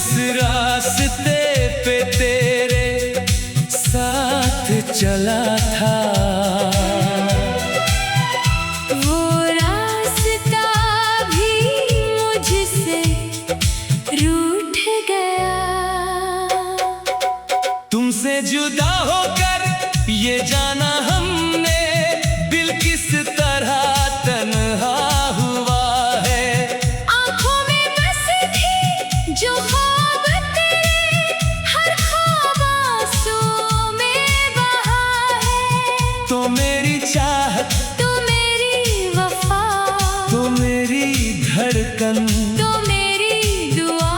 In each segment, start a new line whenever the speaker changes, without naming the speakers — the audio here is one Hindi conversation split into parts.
जिस रास्ते पे तेरे साथ चला था,
वो रास्ता भी मुझसे रूठ गया।
तुमसे जुदा होकर ये जाना हमने, दिल किस तरह तन्हा हुआ है।
आंखों में बस थी जो ख्वाब तेरे, हर ख्वाब आंसू में बहा है।
तो मेरी चाहत,
तो मेरी वफा,
तो मेरी धड़कन,
तो मेरी दुआ।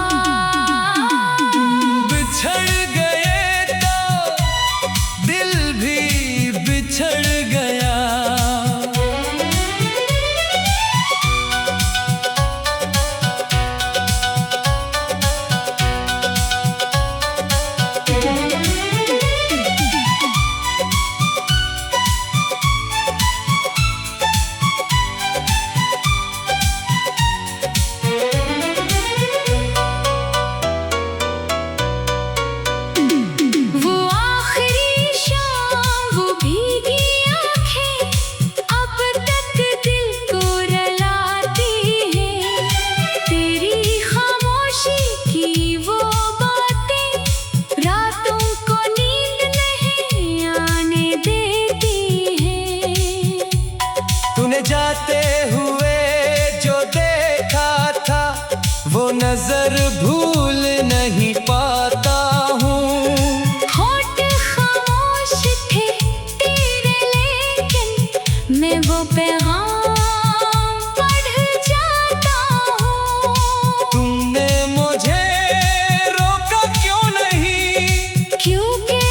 बिछड़ गए तो दिल भी बिछड़ गया।
वो आखिरी शाम, वो भीगी आंखें अब तक दिल को रुलाती हैं। तेरी खामोशी की वो बातें रातों को नींद नहीं आने देती हैं।
तूने जाते हुए जो देखा था, वो नजर भूल नहीं पाता हूँ।
होठ खामोश थे तेरे, लेकिन मैं वो पैगाम पढ़ जाता हूँ।
तुमने मुझे रोका क्यों नहीं?
क्योंकि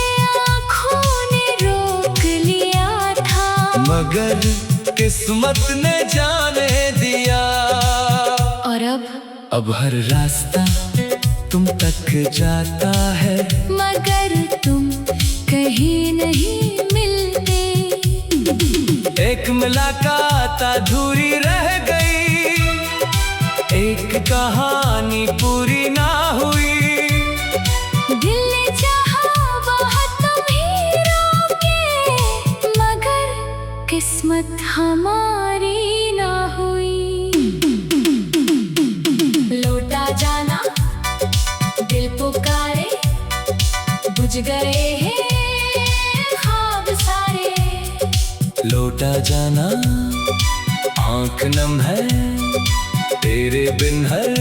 आँखों ने रोक लिया था।
मगर किस्मत ने जाने दिया।
और
अब हर रास्ता तुम तक जाता है,
मगर तुम कहीं नहीं मिलते।
एक मुलाकात अधूरी रह गई, एक कहानी पूरी ना हुई।
दिल ने चाहा वहाँ तुम ही रोके, मगर किस्मत हमारी ना हुई। लौटा जाना दिल पुकारे, बुझ गए हैं ख्वाब सारे।
लौटा जाना आंख नम है, तेरे बिन हर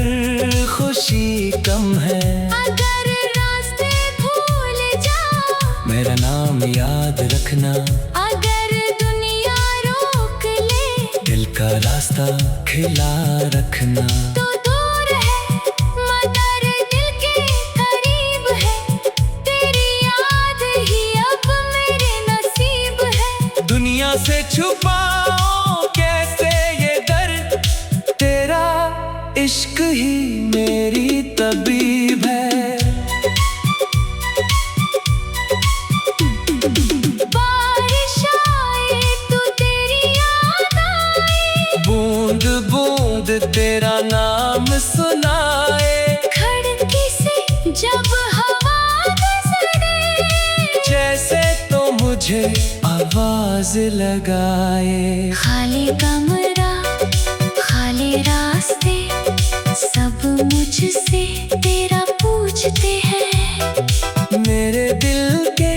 खुशी कम है।
अगर रास्ते भूल जाओ,
मेरा नाम याद रखना,
अगर दुनिया रोक ले,
दिल का रास्ता खिला रखना।
तो दूर है मगर दिल के करीब है, तेरी याद ही अब मेरे नसीब है।
दुनिया से छुपाओ कैसे ये दर्द, तेरा इश्क ही मेरी तबीब है।
बारिश आए तो तेरी याद आए,
बूंद बूंद तेरा नाम सुनाए।
खिड़की से जब हवा गुजरे,
जैसे तो मुझे आवाज लगाए।
खाली कमरा, खाली रास्ते, सब मुझसे तेरा पूछते हैं।
मेरे दिल के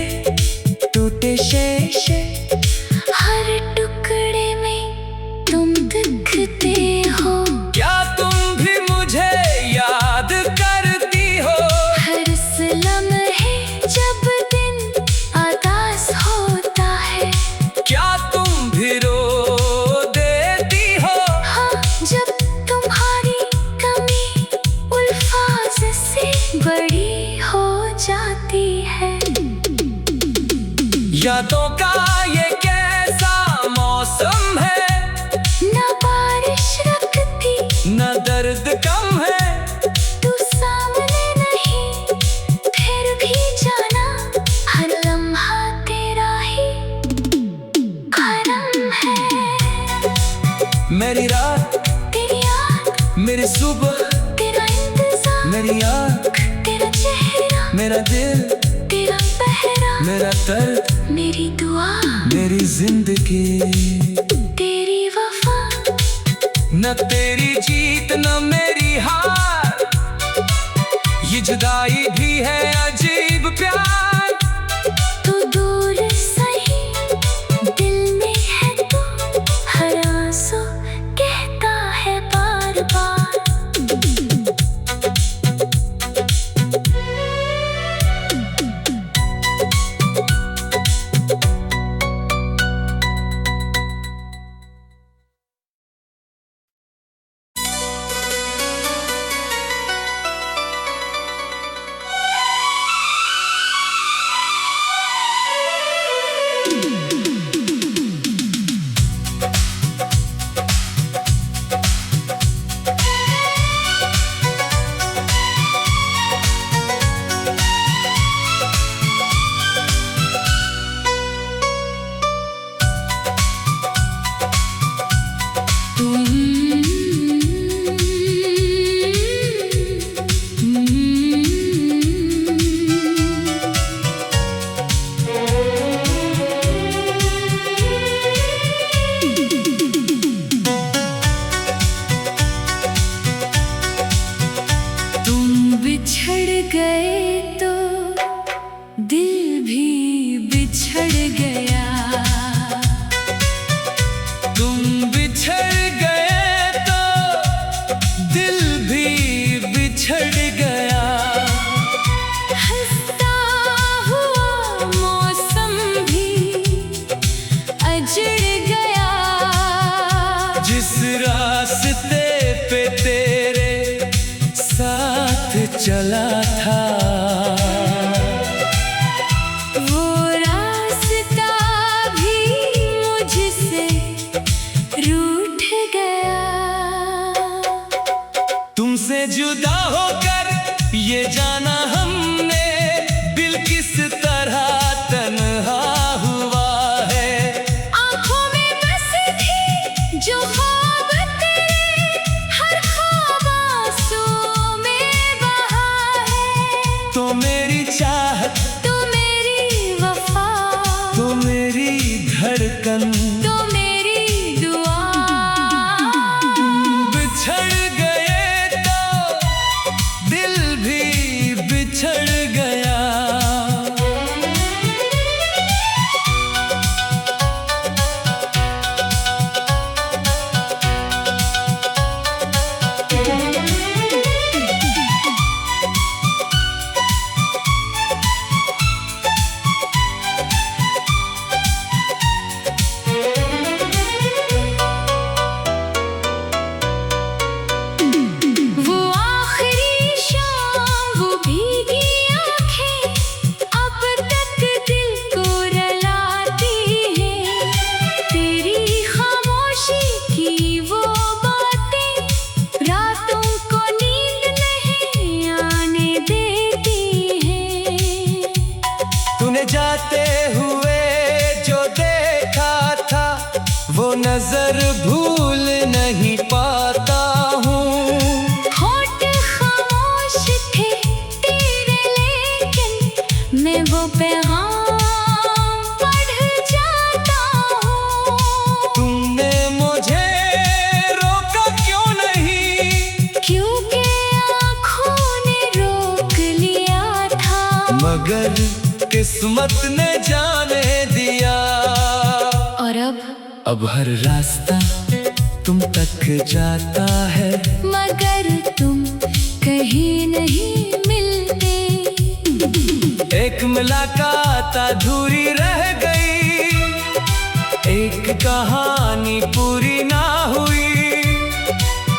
टूटे शीशे,
हर टुकड़े में तुम दिखते हो।
क्या तुम भी मुझे याद करती हो?
हर लम्हे जब दिन उदास होता है,
क्या तुम भी रो देती हो?
हाँ, जब तुम्हारी कमी उल्फाज से बड़ी हो जाती है।
यादों का ये कैसा मौसम है,
न बारिश रखती,
न दर्द कम है।
तू सामने नहीं, फिर भी जाना हर लम्हा तेरा ही करम है।
मेरी रात,
तेरी याद,
मेरी सुबह,
तेरा इंतजार,
मेरी आँख मेरा दिल,
तेरा पहरा,
मेरा दर्द,
मेरी दुआ,
मेरी जिंदगी।
तेरी वफा,
न तेरी जीत न मेरी हार, ये जुदाई भी है अजीब प्यार।
तू दूर सही, दिल में है तू, हर आंसू कहता है बार बार। बिछड़ गए तो दिल भी बिछड़ गया।
तुम बिछड़ गए तो दिल भी बिछड़ गया।
हंसता हुआ मौसम भी अजड़ गया।
जिस रास्ते पे तेरे साथ चला था,
वो रास्ता भी मुझसे रूठ गया।
तुमसे जुदा होकर ये जाना हमने, दिल किस तरह तन्हा हुआ है।
आंखों में बस थी जो ख्वाब तेरे, हर ख्वाब आंसू में बहा है।
तो मेरी चाहत,
तो मेरी वफा,
तो मेरी धड़कन,
तो मेरी दुआ।
बिछड़ गए तो दिल भी बिछड़ गया।
वो आखिरी शाम, वो भीगी आंखें अब तक दिल को रुलाती हैं। तेरी खामोशी की वो बातें रातों को नींद नहीं आने देती हैं।
तूने जाते हुए जो देखा था, वो नजर भूल नहीं पाता हूँ।
होठ खामोश थे तेरे, लेकिन मैं वो पैगाम पढ़ जाता हूँ।
तुमने मुझे रोका क्यों नहीं?
क्योंकि आँखों ने रोक लिया था।
मगर किस्मत ने जाने दिया।
और
अब हर रास्ता तुम तक जाता है,
मगर तुम कहीं नहीं मिलते।
एक मुलाकात अधूरी रह गई, एक कहानी पूरी ना हुई।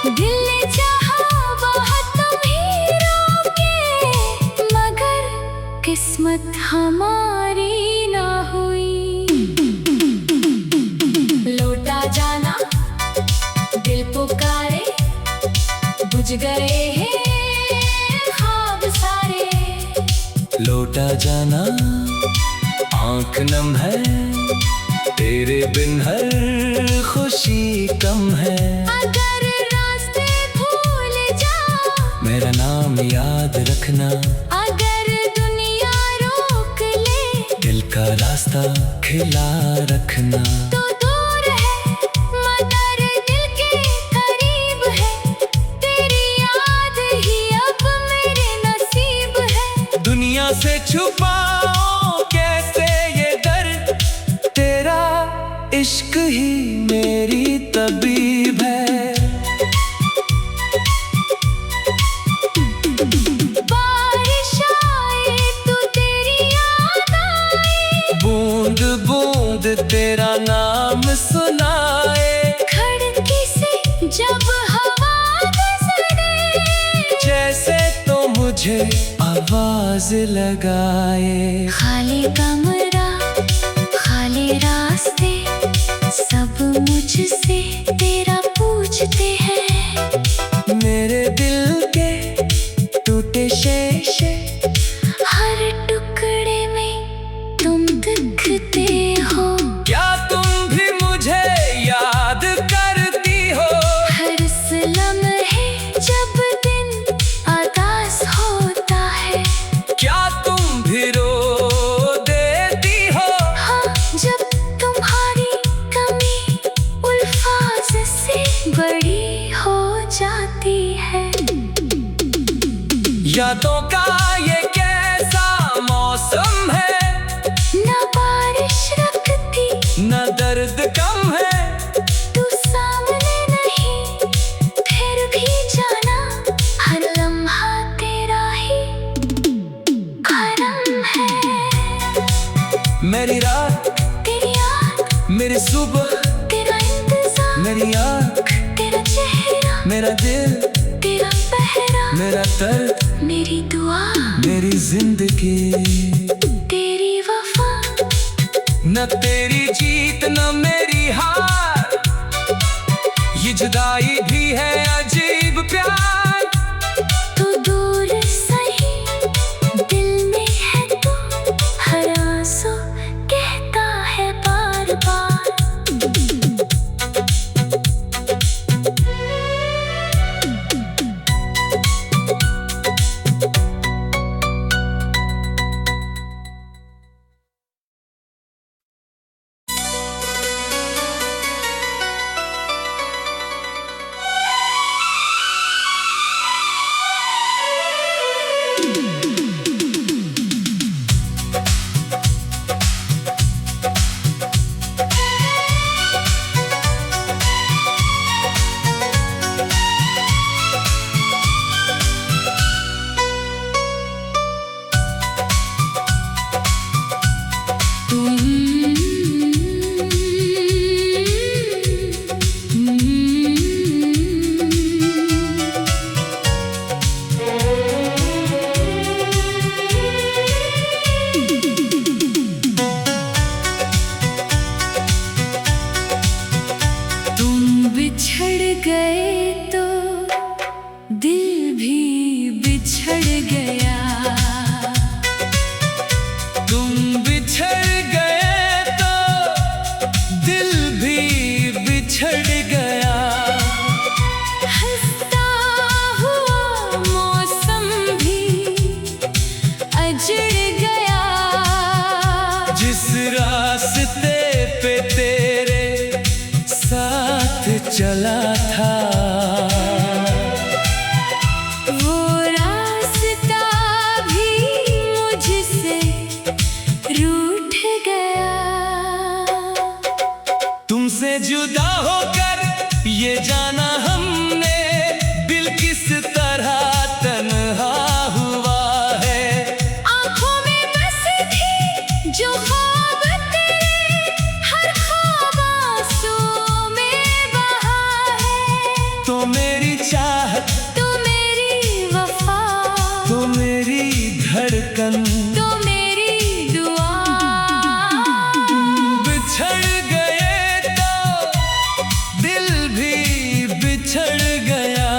दिल ने चाहा बहुत तुम्हीं रोके, मगर किस्मत हमारी ना हुई। लौटा जाना दिल पुकारे, बुझ गए हैं ख्वाब सारे।
लौटा जाना आंख नम है, तेरे बिन हर खुशी कम है।
अगर रास्ते भूल जा,
मेरा नाम याद रखना।
अगर दुनिया
का रास्ता खिला रखना।
तू दूर है मगर दिल के करीब है, तेरी याद ही अब मेरे नसीब है।
दुनिया से छुपाओ कैसे ये दर्द, तेरा इश्क ही मेरी तबीब है।
बारिश आए तो तेरी याद आए,
बूंद बूंद तेरा नाम सुनाए।
खिड़की से जब हवा गुजरे,
जैसे तो मुझे आवाज लगाए।
खाली कमरा खाली रास्ते, सब मुझसे तेरा पूछते हैं।
मेरे दिल के टूटे शीशे,
हर टुकड़े में तुम दिखते हो।
क्या तुम भी मुझे याद करती हो?
हर इस लम्हे जब दिन उदास होता है,
क्या तुम भी रो देती हो?
हाँ, जब तुम्हारी कमी उल्फाज से बड़ी हो जाती है।
यादों का ये कैसा मौसम है,
न बारिश रखती
न दर्द कम है।
तू सामने नहीं फिर भी जाना, हर लम्हा तेरा ही करम है।
मेरी रात
तेरी याद
मेरी सुबह,
तेरा इंतजार,
मेरी आँख
तेरा चेहरा,
मेरा दिल,
तेरा पहरा,
मेरा दर्द,
मेरी दुआ,
मेरी जिंदगी।
तेरी वफा,
न तेरी जीत न मेरी हार, ये जुदाई भी है अजीब प्यार।
तू दूर सही दिल में है तू, हर आंसू कहता है बार बार। बिछड़ गए तो दिल भी बिछड़ गया,
तुम बिछड़ गए तो दिल भी बिछड़ गया।
हंसता हुआ मौसम भी अजड़ गया।
जिस रास्ते पे तेरे साथ चला था,
वो रास्ता भी मुझसे रूठ गया।
तुमसे जुदा होकर ये जाना हमने, दिल किस तरह तन्हा हुआ है।
आँखों में बस थी जो ख्वाब तेरे, हर ख्वाब आंसुओं में बहा है।
तो मेरी चाहत,
तो मेरी वफा,
तो मेरी धड़कन,
तो मेरी दुआ।
बिछड़ गए तो दिल भी बिछड़ गया।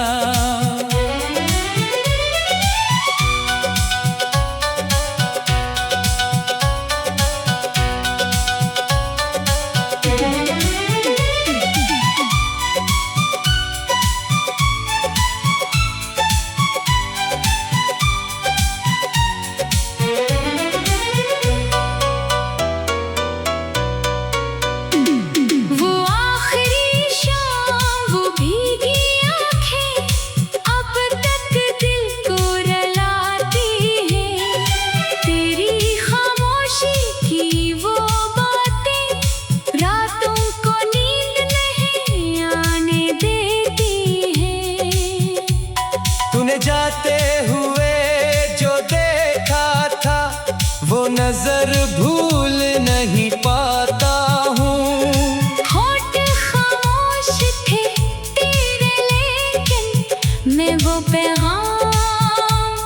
नजर भूल नहीं पाता हूँ।
होठ खामोश थे तेरे लेकिन मैं वो पैगाम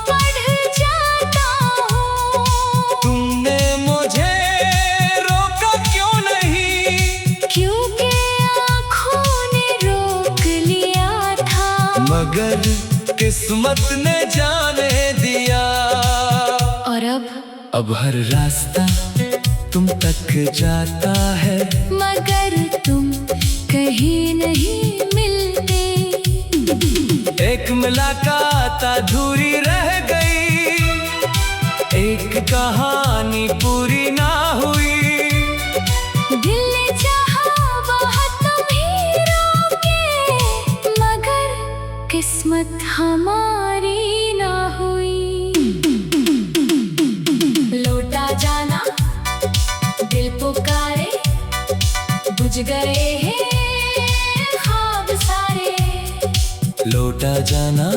पढ़ जाता हूँ।
तुमने मुझे रोका क्यों नहीं?
क्योंकि आँखों ने रोक लिया था,
मगर किस्मत ने जाने दिया।
और
अब हर रास्ता तुम तक जाता है,
मगर तुम कहीं नहीं मिलते।
एक मुलाकात अधूरी रह गई, एक कहानी पूरी ना हुई।
दिल ने चाहा बहुत तुम्हीं रोके, मगर किस्मत हमारी ना हुई। लौटा जाना दिल पुकारे, बुझ गए हैं ख्वाब सारे।
लौटा जाना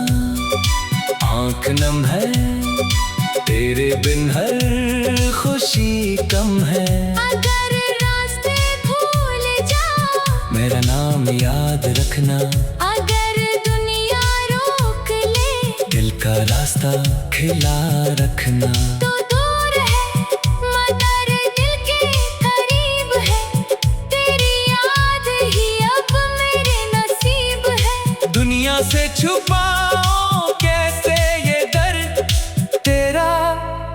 आंख नम है, तेरे बिन हर खुशी कम है।
अगर रास्ते भूल जाओ,
मेरा नाम याद रखना,
अगर दुनिया रोक ले,
दिल का रास्ता खिला रखना।
तो दूर है मगर दिल के करीब है, तेरी याद ही अब मेरे नसीब है।
दुनिया से छुपाओ कैसे ये दर्द, तेरा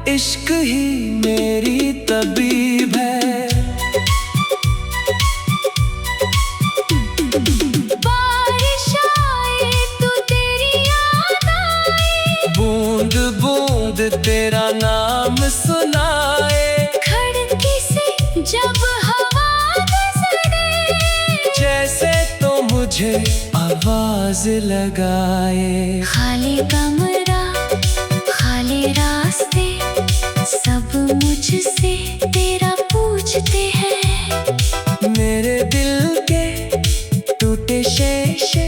इश्क ही मेरी तबीब है।
बारिश आए तो तेरी याद आए,
बूंद बूंद तेरा नाम सुनाए।
खिड़की से जब हवा गुजरे,
जैसे तो मुझे आवाज लगाए।
खाली कमरा खाली रास्ते, सब मुझसे तेरा पूछते हैं।
मेरे दिल के टूटे शीशे,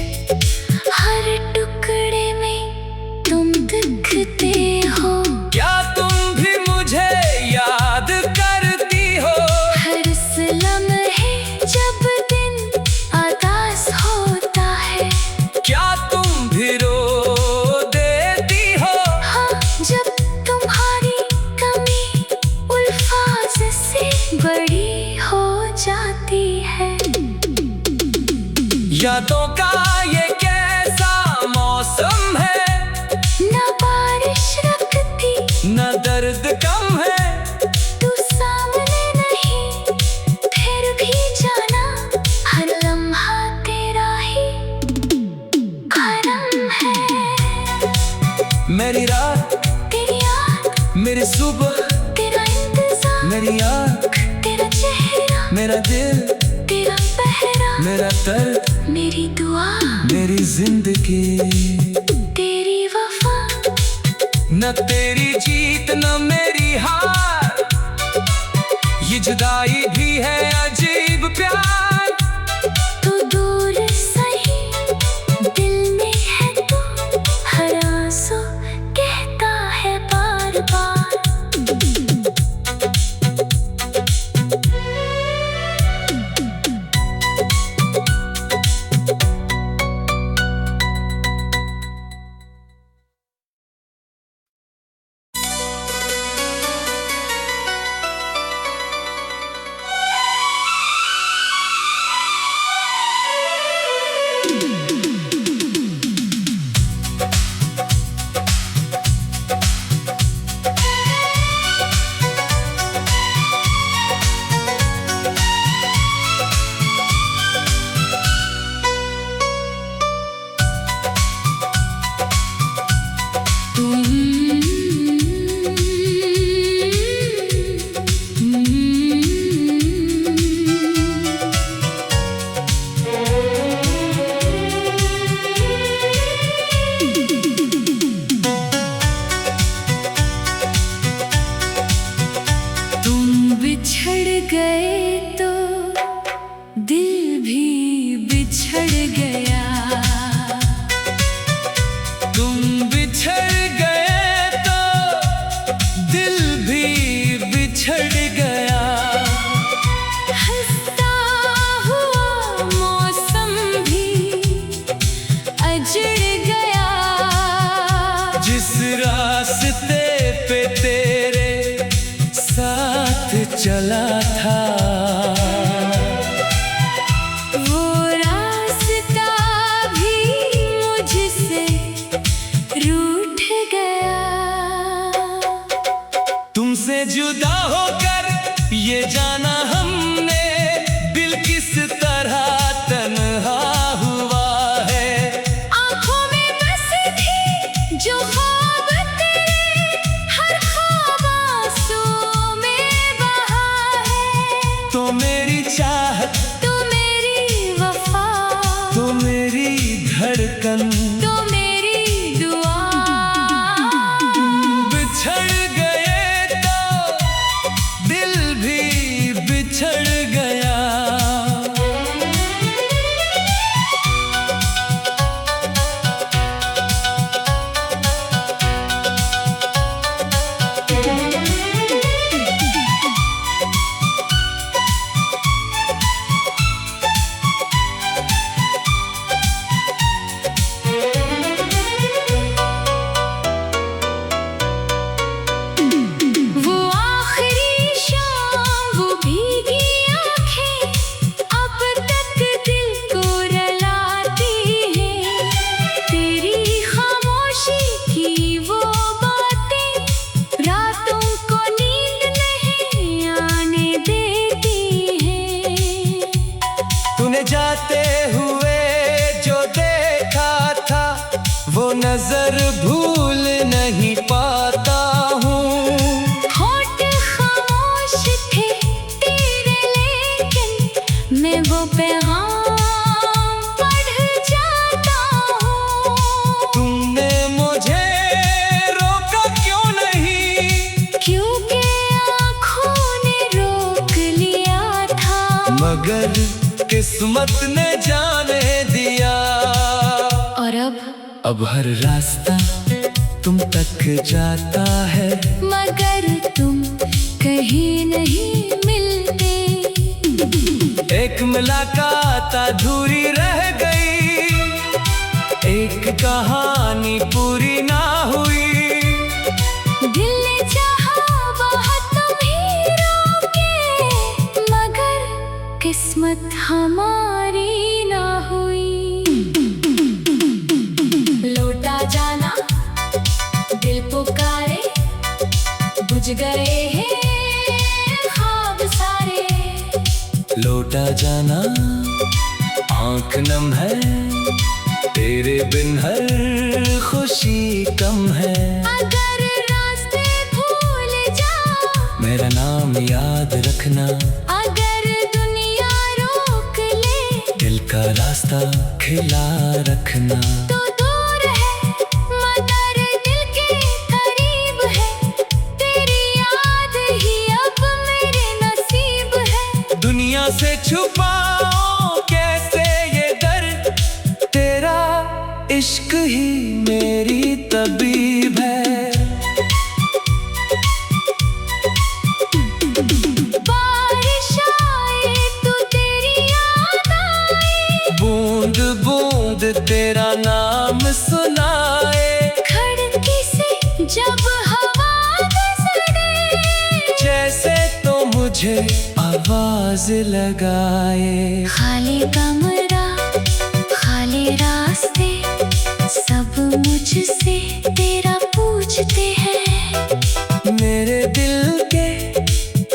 हर टुकड़े में तुम दिखते हो।
क्या तुम भी मुझे याद करती हो?
हर इस लम्हे जब दिन आगाज होता है,
क्या तुम भी रो देती हो?
हाँ, जब तुम्हारी कमी उल्फाज से बड़ी हो जाती है।
यादों का ये कैसा मौसम है,
न बारिश रखती
न दर्द कम है।
तू सामने नहीं, फिर भी जाना हर लम्हा तेरा ही करम है।
मेरी रात
तेरी याद,
मेरी सुबह,
तेरा इंतजार,
मेरी आँख,
तेरा चेहरा,
मेरा दिल,
तेरा पहरा,
मेरा दर्द,
मेरी दुआ,
मेरी जिंदगी।
तेरी वफा,
न तेरी जीत न मेरी हार, ये जुदाई भी है अजीब प्यार।
तू दूर सही दिल में है, तू हर आंसू कहता है बार बार।
तुम बिछड़ गए तो दिल भी चला था।
वो रास्ता भी मुझसे रूठ गया।
तुमसे जुदा होकर ये जाना हमने, दिल किस तरह तन्हा हुआ है।
आँखों में बस थी जो ख्वाब तेरे, हर ख्वाब आंसुओं में बहा है।
तो मेरी चाहत,
तो मेरी वफा,
तो मेरी धड़कन,
तो मेरी दुआ।
बिछड़ गए तो दिल भी बिछड़ गया।
वो आखिरी शाम, वो भीगी आँखें अब तक दिल को रुलाती हैं। तेरी खामोशी की वो बातें रातों को नींद नहीं आने देती हैं।
तूने जाते हुए जो देखा था, वो नजर भूल नहीं पाता हूँ।
होठ खामोश थे तेरे, लेकिन मैं वो पैगाम पढ़ जाता हूँ।
तुमने मुझे रोका क्यों नहीं?
क्योंकि आँखों ने रोक लिया था।
मगर किस्मत ने जाने दिया।
और
अब हर रास्ता तुम तक जाता है,
मगर तुम कहीं नहीं मिलते।
एक मुलाकात अधूरी रह गई, एक कहानी पूरी ना हुई।
दिल ने चाहा बहुत तुम्हीं रोके, मगर किस्मत हमारी ना हुई। लौटा जाना दिल पुकारे, बुझ गए हैं ख्वाब सारे।
लौटा जाना आँख नम है, तेरे बिन हर खुशी कम है।
अगर रास्ते भूल जाओ,
मेरा नाम याद रखना,
अगर दुनिया रोक ले,
दिल का रास्ता खिला रखना।
तो दूर है मगर दिल के करीब है। तेरी याद ही अब मेरे नसीब है।
दुनिया से छुपाओ कैसे ये दर्द, तेरा इश्क ही मेरी तबीब है।
बारिश आए तो तेरी याद आए,
बूंद बूंद तेरा नाम सुनाए।
खिड़की से जब हवा गुजरे,
जैसे तो मुझे आवाज लगाए।
खाली कमरा, खाली रास्ते, सब मुझसे तेरा पूछते हैं।
मेरे दिल के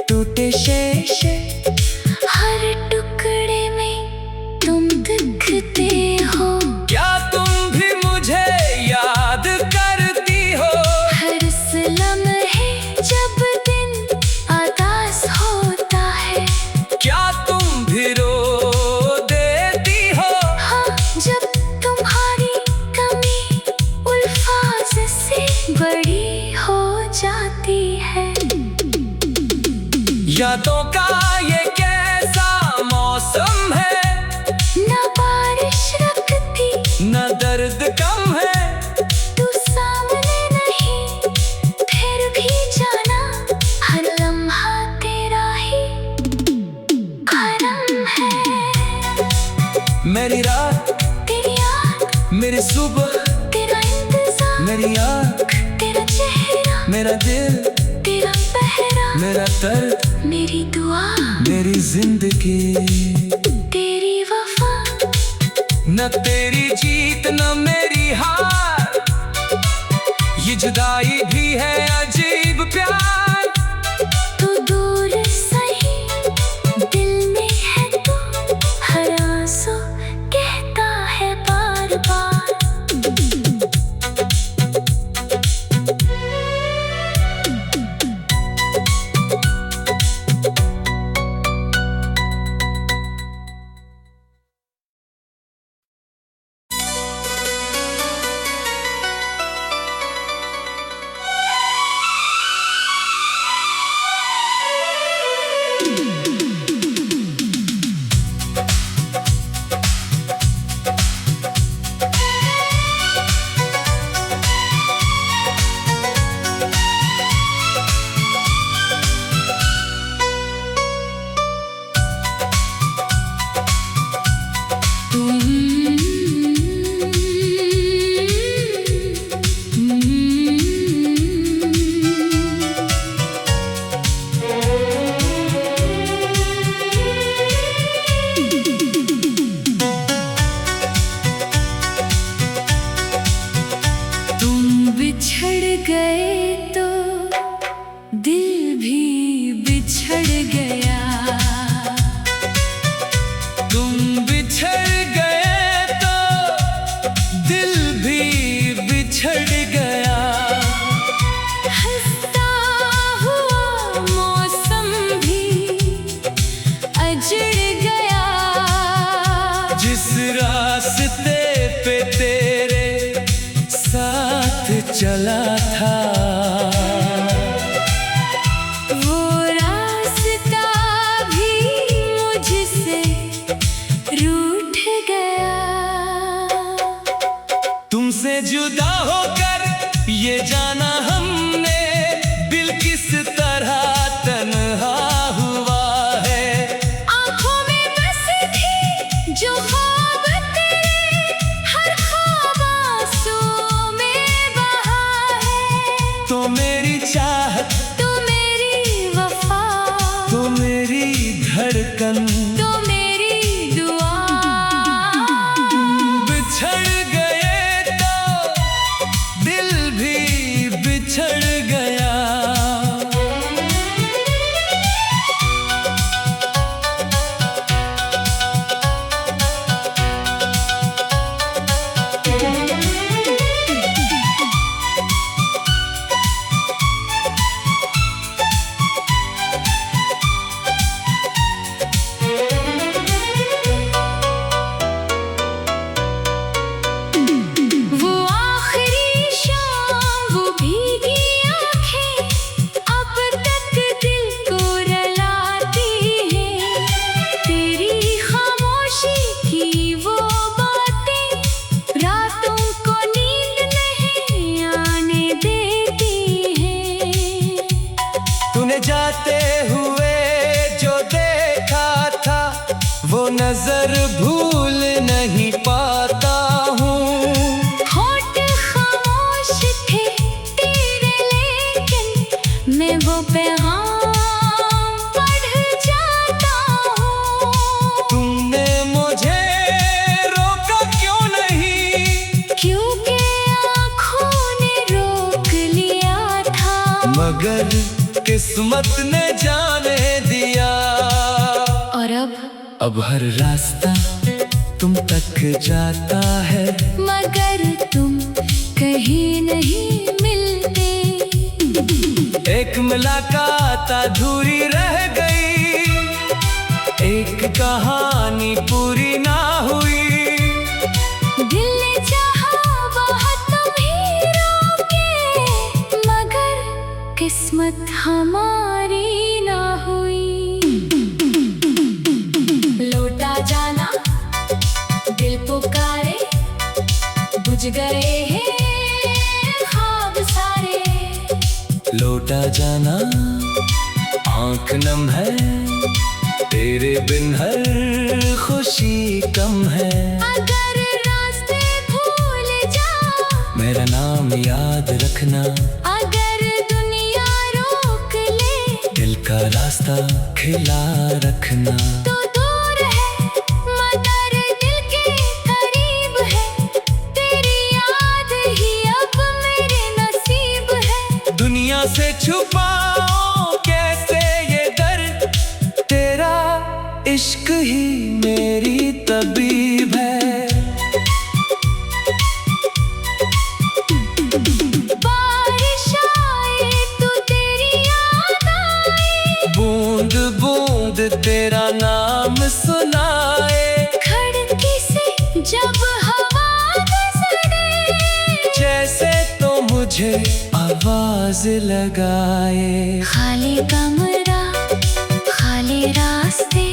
टूटे शीशे,
हर टुकड़े में तुम दिखते हो।
क्या तुम भी मुझे याद करती हो?
हर इस लम्हे जब दिन आगाज होता है,
क्या तुम भी रो देती हो?
हाँ, जब तुम्हारी कमी उल्फाज से बड़ी हो जाती है।
यादों का ये कैसा मौसम है,
न बारिश रखती,
न दर्द कम है।
तू सामने नहीं, फिर भी जाना हर लम्हा तेरा ही करम है।
मेरी रात,
तेरी याद,
मेरी सुबह,
तेरा इंतजार,
मेरी आँख,
तेरा चेहरा,
मेरा दिल,
तेरा पहरा।
मेरा दर्द,
मेरी दुआ,
मेरी जिंदगी।
तेरी वफा,
न तेरी जीत न मेरी हार, ये जुदाई भी है अजीब प्यार।
तू दूर सही, दिल में है तू, हर आंसू कहता है बार बार। बिछड़ गए तो दिल भी बिछड़ गया।
तुम बिछड़ गए तो दिल भी बिछड़ गया।
हंसता हुआ मौसम भी अजड़ गया।
जिस रास्ते पे तेरे साथ चला था,
वो रास्ता भी मुझसे रूठ गया।
तुमसे जुदा होकर ये जाना हमने, दिल किस तरह तन्हा हुआ है।
आंखों में बस थी जो ख्वाब तेरे, हर ख्वाब आंसुओं में बहा है।
तो मेरी चाहत,
तो मेरी वफा,
तो मेरी धड़कन,
तो मेरी दुआ।
बिछड़ गए तो दिल भी बिछड़ गया।
वो आखिरी शाम, वो भीगी आंखें अब तक दिल को रुलाती हैं। तेरी खामोशी की वो बातें रातों को नींद नहीं आने देती हैं।
तूने जाते हुए जो देखा था, वो नजर भूल नहीं पाता हूँ।
होठ खामोश थे तेरे, लेकिन मैं वो पैगाम पढ़ जाता हूँ।
तुमने मुझे रोका क्यों नहीं?
क्योंकि आँखों ने रोक लिया था।
मगर किस्मत ने जाने दिया।
और
अब हर रास्ता तुम तक जाता है,
मगर तुम कहीं नहीं मिलते।
एक मुलाकात अधूरी रह गई, एक कहानी पूरी ना हुई।
दिल ने चाहा बहुत तुम्हीं रोके, मगर किस्मत हमारी ना हुई। लौटा जाना दिल पुकारे, बुझ गए हैं ख्वाब सारे।
लौटा जाना आँख नम है, तेरे बिन हर खुशी कम है।
अगर रास्ते भूल जाओ,
मेरा नाम याद रखना।
अगर दुनिया रोक ले,
दिल का रास्ता खिला रखना।
तो दूर है मगर दिल के करीब है, तेरी याद ही अब मेरे नसीब है।
दुनिया से छुपाओ कैसे ये दर्द, तेरा इश्क ही मेरी तबीब है।
बारिश आए तो तेरी याद आए,
बूंद बूंद तेरा नाम सुनाए।
खिड़की से जब हवा गुजरे,
जैसे तो मुझे आवाज लगाए।
खाली कमरा खाली रास्ते,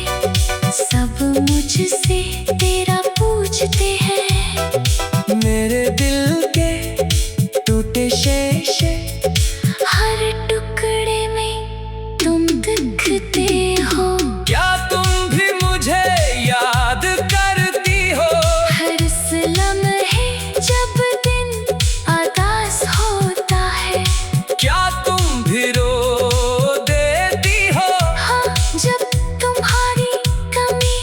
सब मुझसे तेरा पूछते हैं।
मेरे दिल के टूटे शीशे,
हर टुकड़े में तुम दिखते हो।
क्या तुम भी मुझे याद करती हो?
हर इस लम्हे जब दिन उदास होता है,
क्या तुम भी रो देती हो?
हाँ, जब तुम्हारी कमी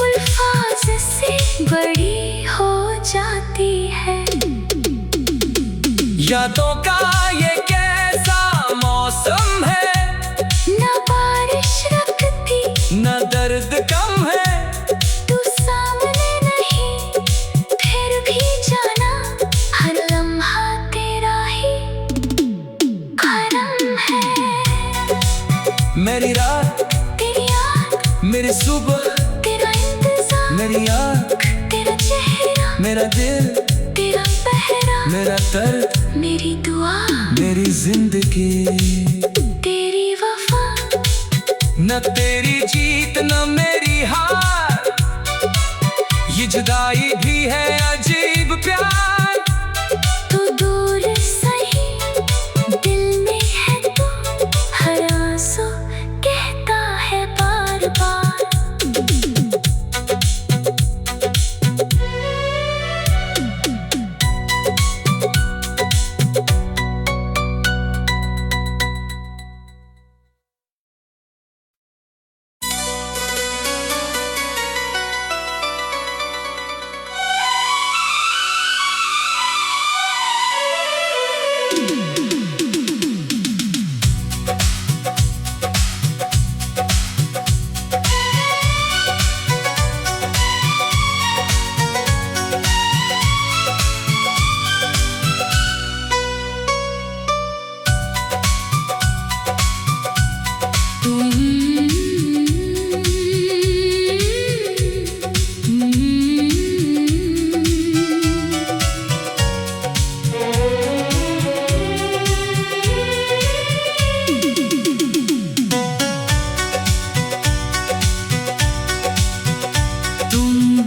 उल्फाज से बड़ी हो जाती है।
यादों का ये कैसा मौसम है,
न बारिश रखती
न दर्द कम है।
तू सामने नहीं फिर भी जाना, हर लम्हा तेरा ही करम है।
मेरी रात
तेरी याद,
मेरी सुबह,
तेरा इंतजार,
मेरी आँख,
तेरा चेहरा,
मेरा दिल,
तेरा पहरा,
मेरा दर्द,
मेरी दुआ,
मेरी जिंदगी।
तेरी वफा,
न तेरी जीत न मेरी हार, ये जुदाई भी है अजीब प्यार।
तू दूर सही दिल में है तू, हर आंसू कहता है बार बार।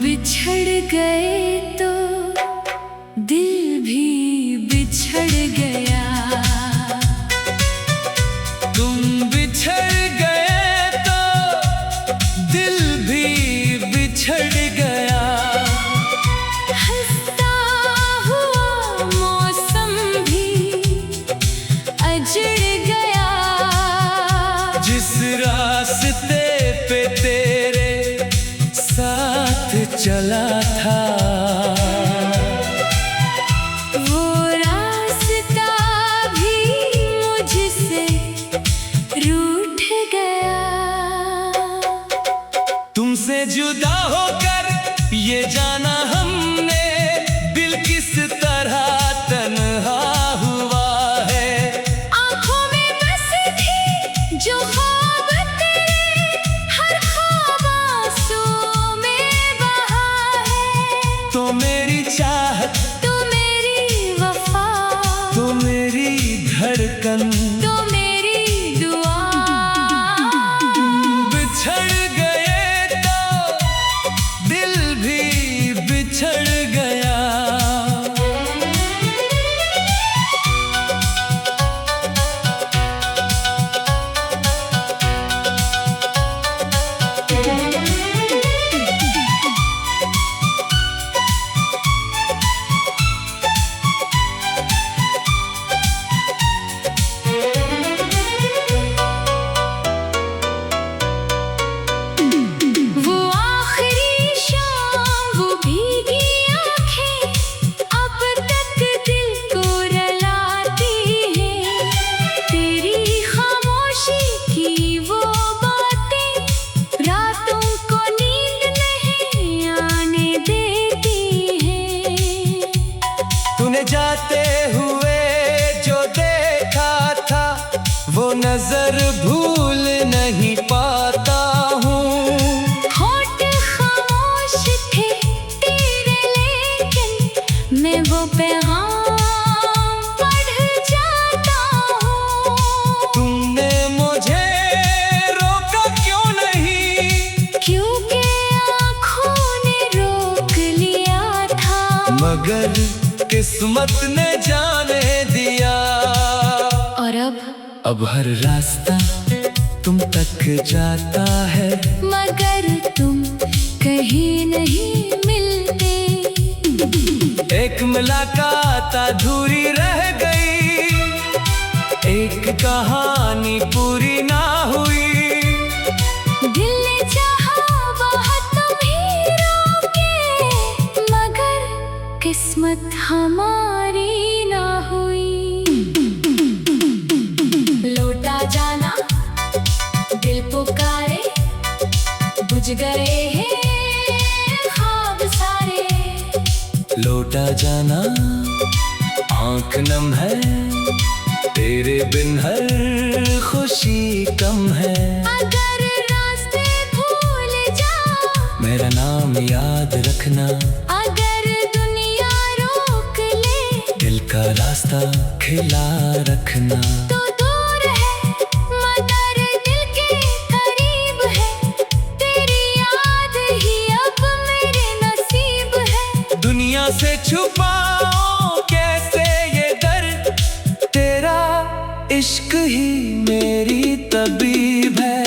बिछड़ गए तो दिल भी बिछड़ गया।
तुम बिछड़ गए तो दिल भी बिछड़ गया।
हंसता हुआ मौसम भी अजड़ गया।
जिस रास्ते पे तेरे साथ चला था,
वो रास्ता भी मुझसे रूठ गया।
तुमसे जुदा होकर ये जाना हमने, दिल किस तरह तन्हा हुआ है।
आंखों में बस थी जो ख्वाब तेरे, हर ख्वाब आंसुओं में बहा है।
तो मेरी चाहत,
तो मेरी वफा,
तो मेरी धड़कन,
तो मेरी दुआ।
बिछड़ गए तो दिल भी बिछड़ गया। मगर भूल नहीं पाता हूँ।
होठ खामोश थे तेरे लेकिन मैं वो पैगाम पढ़ जाता हूँ।
तुमने मुझे रोका क्यों नहीं?
क्योंकि आँखों ने रोक लिया था,
मगर किस्मत ने जाने दिया।
और
अब हर रास्ता तुम तक जाता है,
मगर तुम कहीं नहीं मिलते।
एक मुलाकात अधूरी रह गई, एक कहानी पूरी ना हुई।
दिल ने चाहा बहुत तुम्हीं रोके, मगर किस्मत हमारी ना हुई। लौटा जाना दिल पुकारे, बुझ गए हैं ख्वाब सारे।
लौटा जाना आँख नम है, तेरे बिन हर खुशी कम है।
अगर रास्ते भूल जाओ,
मेरा नाम याद रखना,
अगर दुनिया रोक ले,
दिल का रास्ता खिला रखना।
तो दूर है मगर दिल के करीब है, तेरी याद ही अब मेरे नसीब है।
दुनिया से छुपाओ कैसे ये दर्द, तेरा इश्क ही मेरी तबीब है।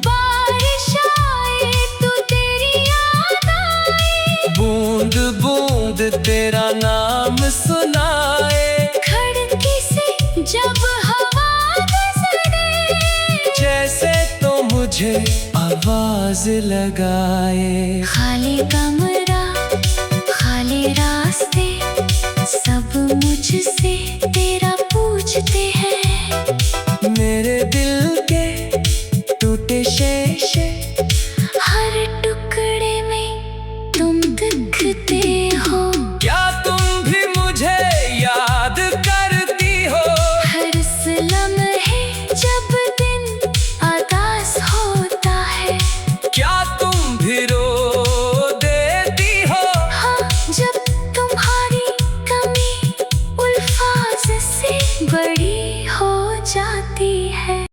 बारिश आए तो तेरी याद आए,
बूंद बूंद तेरा नाम सुनाए।
खिड़की से जब हवा गुजरे,
जैसे तो मुझे आवाज लगाए।
खाली कमरा खाली रास्ते, सब मुझसे तेरा पूछते हैं।